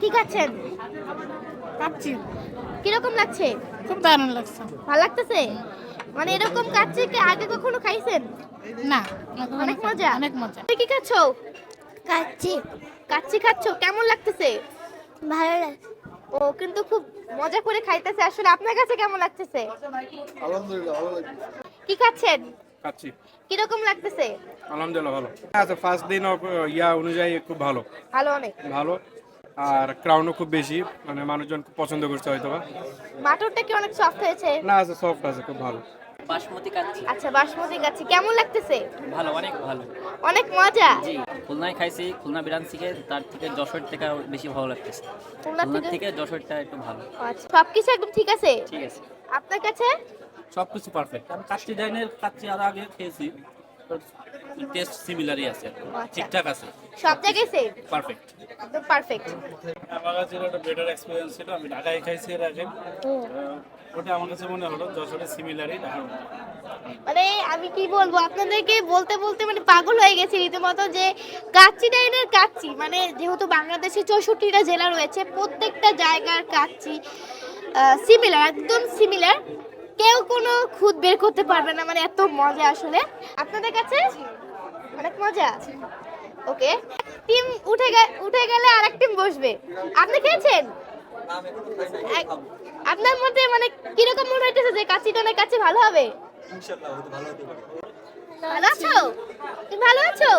কি খাচ্ছেন? কাচ্চি কিরকম লাগছে? খুব দারুণ লাগছে। ভালো লাগতেছে? মানে এরকম কাচ্চি কি আগে কখনো খাইছেন? না অনেক মজা। অনেক মজা। তুমি কি খাচ্ছো? কাচ্চি কাচ্চি খাচ্ছো, কেমন লাগতেছে? ভালো লাগে। ও কিন্তু খুব মজা করে খাইতেছে। আসলে আপনার কাছে কেমন লাগতেছে? আলহামদুলিল্লাহ ভালো লাগে। কি খাচ্ছেন? খাচ্ছি কিরকম লাগতেছে? আলহামদুলিল্লাহ ভালো। আচ্ছা, ফার্স্ট দিন অনুযায়ী খুব ভালো ভালো অনেক। ভালো। আর ক্রাউনও খুব বেশি, মানে মানুষজন খুব পছন্দ করছে হয়তো বা। মাটনটা কি অনেক সফট হয়েছে? না, আছে সফট, আছে খুব ভালো। বাসমতি কাচ্চি আচ্ছা, বাসমতি কাচ্চি কেমন লাগতেছে? ভালো, অনেক ভালো। অনেক মজা। জি, খুলনায় খাইছি, খুলনা বিরান থেকে, তার থেকে যশোর থেকে আরো বেশি ভালো লাগতেছে। খুলনা খুলনার থেকে? থেকে যশোরটা একটু ভালো। আচ্ছা, সবকিছু একদম ঠিক আছে? ঠিক আছে। আপনার কাছে? সবকিছু পারফেক্ট। আমি কাচ্চি ডাইনের কাচ্চি আর আগে খেয়েছি, টেস্ট সিমিলারই আছে, আচ্ছা। ঠিকঠাক আছে, সব জায়গায় সেম? পারফেক্ট। একদম পারফেক্ট। আমার কাছে একটা বেটার এক্সপিরিয়েন্স ছিল। আমি ঢাকায় খাইছি এর আগে, ওটা আমার কাছে মনে হলো যশোরের সিমিলারই ঢাকার মতো। মানে আমি কি বলবো আপনাদেরকে, বলতে বলতে মানে পাগল হয়ে গেছি রীতিমতো, যে কাচ্চি ডাইনের কাচ্চি, মানে যেহেতু বাংলাদেশে 64টা জেলা রয়েছে, প্রত্যেকটা জায়গার কাচ্চি সিমিলার, একদম সিমিলার। কেউ কোনো খুঁত বের করতে পারবে না, মানে এত মজা আসলে। আপনাদের কাছে অনেক মজা। ওকে, টিম উঠে গেলে আরেক টিম বসবে। আপনি খেয়েছেন? আপনার মধ্যে মানে কিরকম মনে হইতেছে যে কাচ্চি ডাইনের কাচ্চি ভালো হবে? ভালো আছো? তুমি ভালো আছো?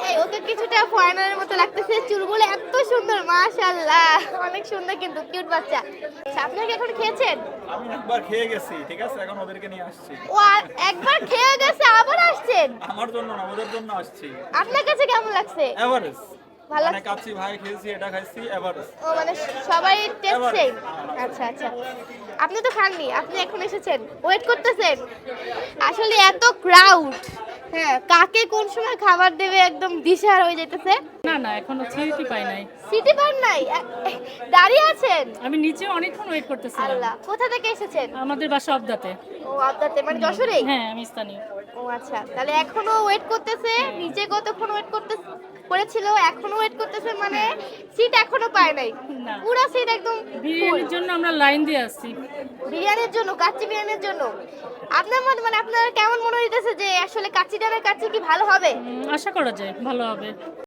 এই ওকে কিছুটা ফরেনারের মতো লাগতেছে, চুলগুলো এত সুন্দর, মাশাআল্লাহ, অনেক সুন্দর, কিন্তু কিউট বাচ্চা। আচ্ছা, আপনি কি এখন খেয়েছেন? আমি একবার খেয়ে গেছি, ঠিক আছে, এখন ওদেরকে নিয়ে আসছি। ও আর একবার খেয়ে গেছে, আবার আসছেন? আমার জন্য না, ওদের জন্য আসছি। আপনার কাছে কেমন লাগছে? এভারেজ। ভালো মানে লাগছে? কাচ্চি ভাই খেয়েছি, এটা খাইছি, এভারেজ। ও মানে সবাই টেস্ট এবার। সেম। আচ্ছা আচ্ছা, আপনি তো খাননি, আপনি এখন এসেছেন, ওয়েট করতেছেন। আসলে এত ক্রাউড, হ্যাঁ, কাকে কোন সময় খাবার দেবে একদম দিশাহারা হয়ে যেতেছে। না না, এখনো সিটি পাই নাই। সিটি পার নাই? দাঁড়িয়ে আছেন? আমি নিচে অনেকক্ষণ ওয়েট করতেছিলাম। আল্লাহ, কোথা থেকে এসেছেন? আমাদের বাসা অবদাতে। ও আবদাতে, মানে যশোরেই? হ্যাঁ, আমি স্থানীয়। ও আচ্ছা, তাহলে এখনো ওয়েট করতেছে। নিচে কতক্ষণ ওয়েট করেছিল, এখনো ওয়েট করতেছে, মানে সিট এখনো পায় নাই। না। পুরো সিট একদম বিরিয়ানির full। জন্য আমরা লাইন দিয়ে আসছি। বিরিয়ানির জন্য, কাচ্চি বিরিয়ানির জন্য। আপনার মত মানে আপনার কেমন মনে হইতেছে যে আসলে কাচ্চি ডানের কাচ্চি কি ভালো হবে? আশা করা যায় ভালো হবে।